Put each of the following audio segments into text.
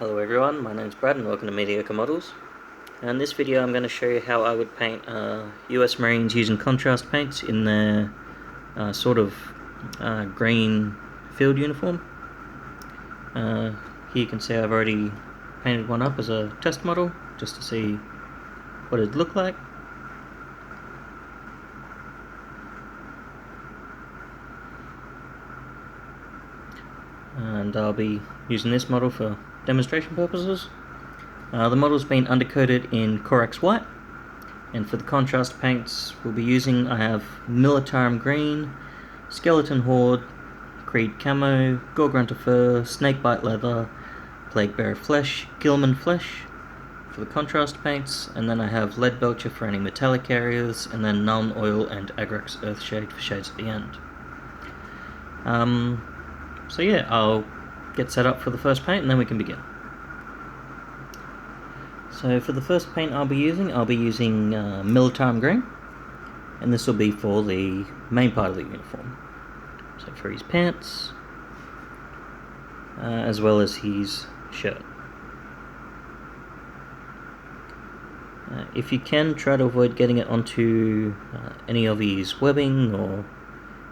Hello everyone, my name's Brad and welcome to Mediocre Models. In this video I'm going to show you how I would paint US Marines using contrast paints in their green field uniform. Here you can see I've already painted one up as a test model just to see what it'd look like. And I'll be using this model for demonstration purposes. The model's been undercoated in corax white, and for the contrast paints we'll be using, I have militarum green, skeleton horde, creed camo, gore grunter fur, snakebite leather, Plaguebearer Flesh, Gilman Flesh for the contrast paints, and then I have leadbelcher for any metallic areas, and then Null Oil and agrax earthshade for shades at the end. So yeah, I'll get set up for the first paint and then we can begin. So for the first paint I'll be using militarum green, and this will be for the main part of the uniform. So for his pants, as well as his shirt. If you can, try to avoid getting it onto any of his webbing, or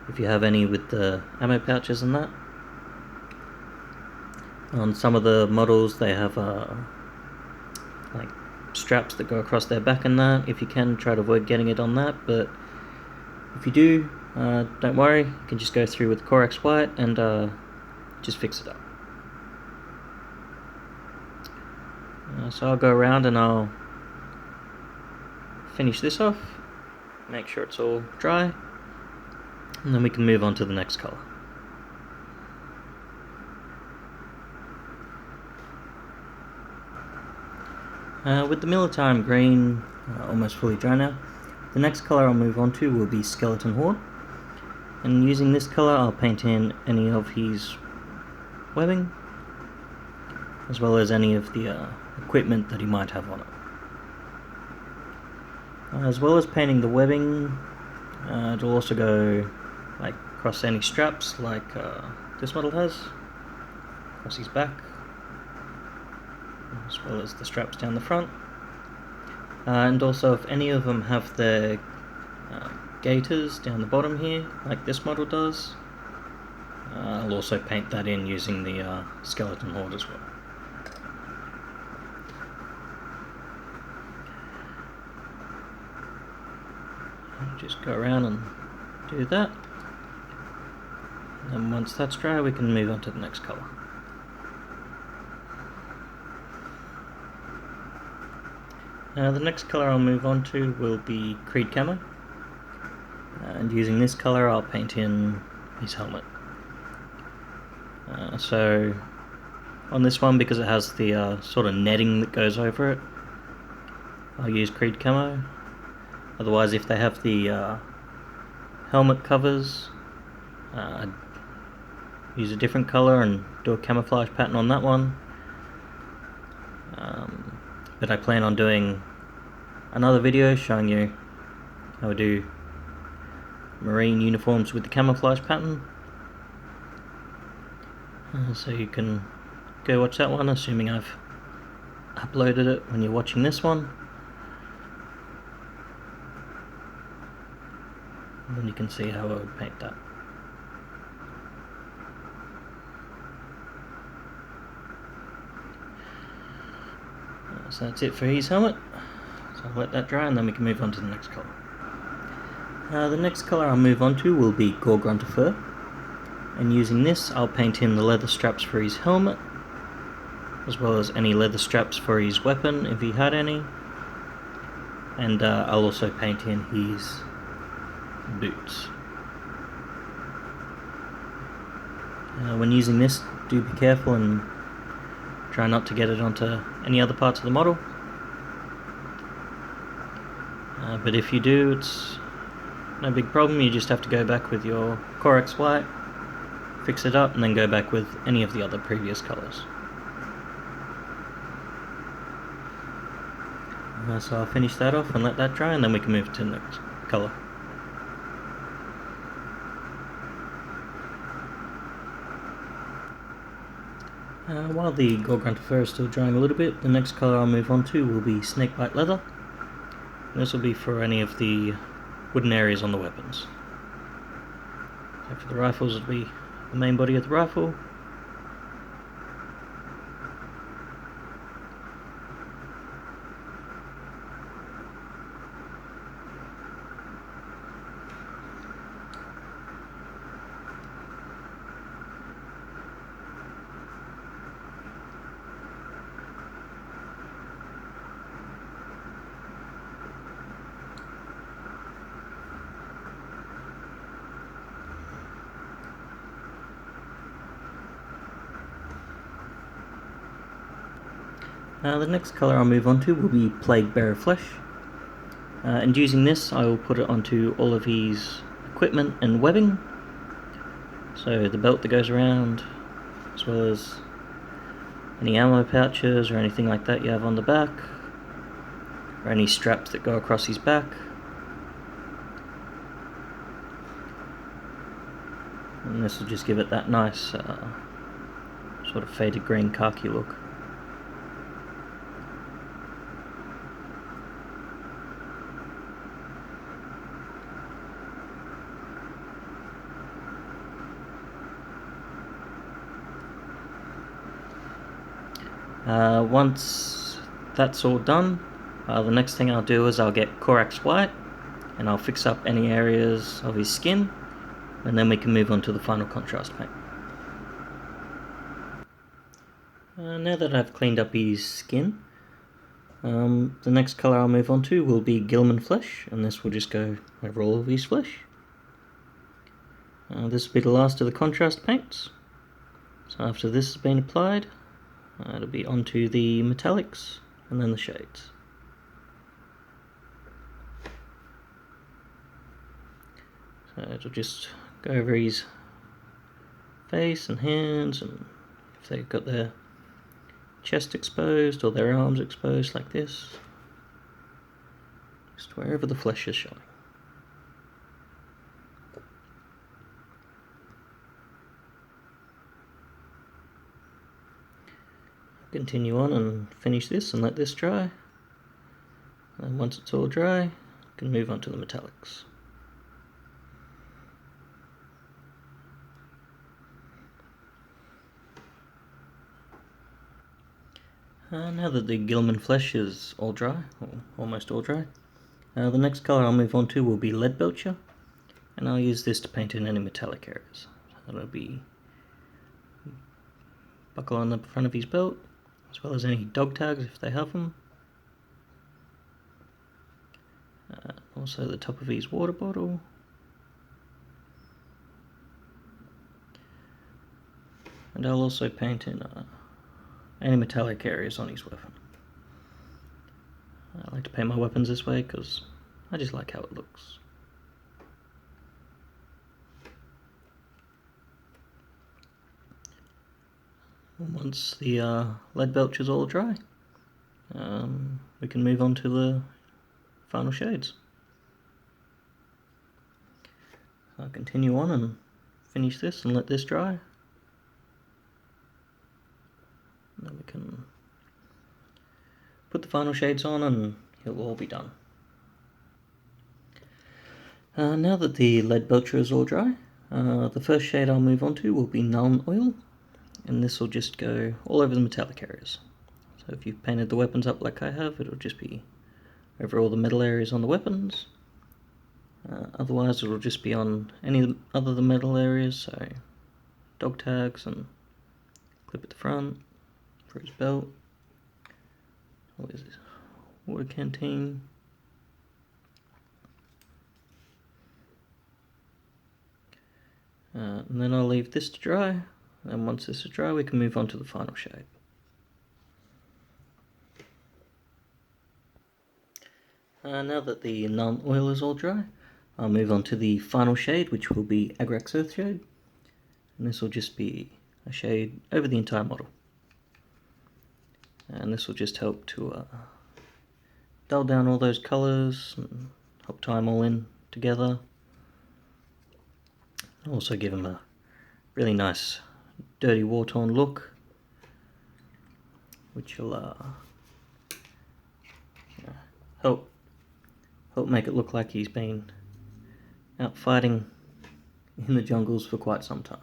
if you have any with the ammo pouches and that. On some of the models they have like straps that go across their back and that. If you can, try to avoid getting it on that, but if you do, don't worry, you can just go through with corax white and just fix it up. So I'll go around and I'll finish this off, make sure it's all dry, and then we can move on to the next colour. With the militarum green almost fully dry now, the next colour I'll move on to will be skeleton horde, and using this colour I'll paint in any of his webbing, as well as any of the equipment that he might have on it. As well as painting the webbing, it'll also go like across any straps like this model has, across his back, as well as the straps down the front, and also if any of them have their gaiters down the bottom here like this model does, I'll also paint that in using the skeleton horde as well. I'll just go around and do that, and once that's dry we can move on to the next colour. The next colour I'll move on to will be creed camo, and using this colour I'll paint in his helmet. So on this one, because it has the sort of netting that goes over it, I'll use creed camo. Otherwise, if they have the helmet covers, I'd use a different colour and do a camouflage pattern on that one. But I plan on doing another video showing you how I do marine uniforms with the camouflage pattern. So you can go watch that one, assuming I've uploaded it when you're watching this one. And then you can see how I would paint that. So that's it for his helmet. So I'll let that dry and then we can move on to the next colour. The next colour I'll move on to will be gore grunter fur, and using this I'll paint in the leather straps for his helmet, as well as any leather straps for his weapon if he had any, and I'll also paint in his boots. When using this, do be careful and try not to get it onto any other parts of the model. But if you do, it's no big problem. You just have to go back with your corax white, fix it up, and then go back with any of the other previous colours. So I'll finish that off and let that dry, and then we can move to the next colour. While the gore grunter fur is still drying a little bit, the next colour I'll move on to will be Snakebite Leather. This will be for any of the wooden areas on the weapons. So for the rifles, it'll be the main body of the rifle. The next colour I'll move on to will be Plaguebearer Flesh, and using this I will put it onto all of his equipment and webbing, so the belt that goes around, as well as any ammo pouches or anything like that you have on the back, or any straps that go across his back. And this will just give it that nice sort of faded green khaki look. Once that's all done, the next thing I'll do is I'll get corax white and I'll fix up any areas of his skin, and then we can move on to the final contrast paint. Now that I've cleaned up his skin, the next colour I'll move on to will be Gilman Flesh, and this will just go over all of his flesh. This will be the last of the contrast paints. So after this has been applied, it'll be onto the metallics and then the shades. So it'll just go over his face and hands, and if they've got their chest exposed or their arms exposed like this, just wherever the flesh is showing. Continue on and finish this and let this dry, and once it's all dry, you can move on to the metallics. Now that the Gilman Flesh is all dry, or almost all dry, the next colour I'll move on to will be leadbelcher, and I'll use this to paint in any metallic areas. So that'll be buckle on the front of his belt, as well as any dog tags if they have them. Also the top of his water bottle. And I'll also paint in any metallic areas on his weapon. I like to paint my weapons this way because I just like how it looks. Once the leadbelcher is all dry, we can move on to the final shades. I'll continue on and finish this and let this dry. And then we can put the final shades on and it'll all be done. Now that the leadbelcher is all dry, the first shade I'll move on to will be Null Oil, and this will just go all over the metallic areas. So if you've painted the weapons up like I have, it'll just be over all the metal areas on the weapons. Otherwise it'll just be on any other the metal areas, so dog tags and clip at the front for his belt. What is this? Water canteen. And then I'll leave this to dry, and once this is dry we can move on to the final shade. Now that the Null Oil is all dry, I'll move on to the final shade, which will be Agaric Earthshade, and this will just be a shade over the entire model. And this will just help to dull down all those colours and help tie them all in together. Also give them a really nice dirty war-torn look. which will help make it look like he's been out fighting in the jungles for quite some time.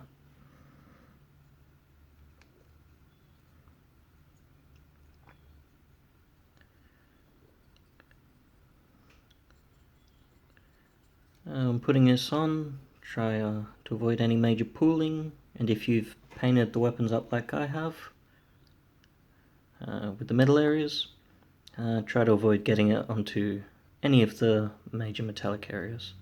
Putting this on, try to avoid any major pooling, and if you've painted the weapons up like I have with the metal areas, try to avoid getting it onto any of the major metallic areas.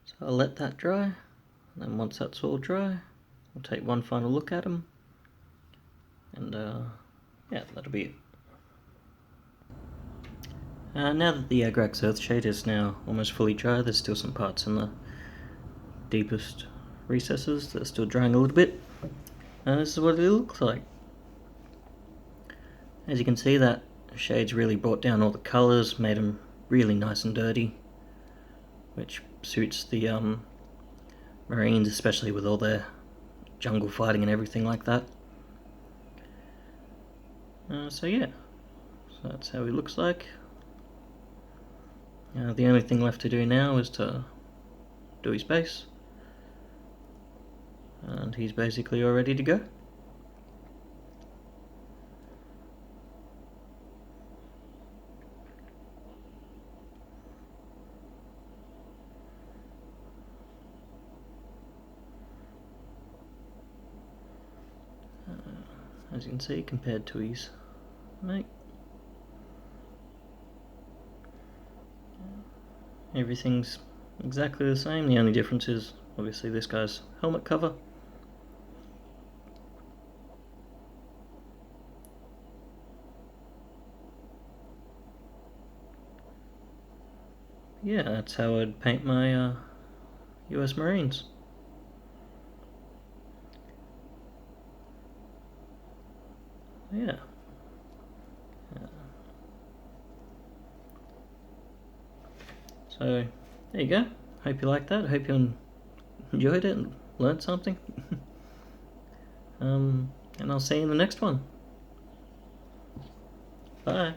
So I'll let that dry, and then once that's all dry, we'll take one final look at them, and yeah, that'll be it. Now that the Agrax Earthshade is now almost fully dry, there's still some parts in the deepest recesses that are still drying a little bit, and this is what it looks like. As you can see, that shade's really brought down all the colours, made them really nice and dirty, which suits the Marines, especially with all their jungle fighting and everything like that. So yeah, so that's how he looks like. The only thing left to do now is to do his base, and he's basically all ready to go. As you can see, compared to his mate, everything's exactly the same. The only difference is obviously this guy's helmet cover. Yeah, that's how I'd paint my US Marines. Yeah. So, there you go. Hope you liked that. Hope you enjoyed it and learned something. And I'll see you in the next one. Bye.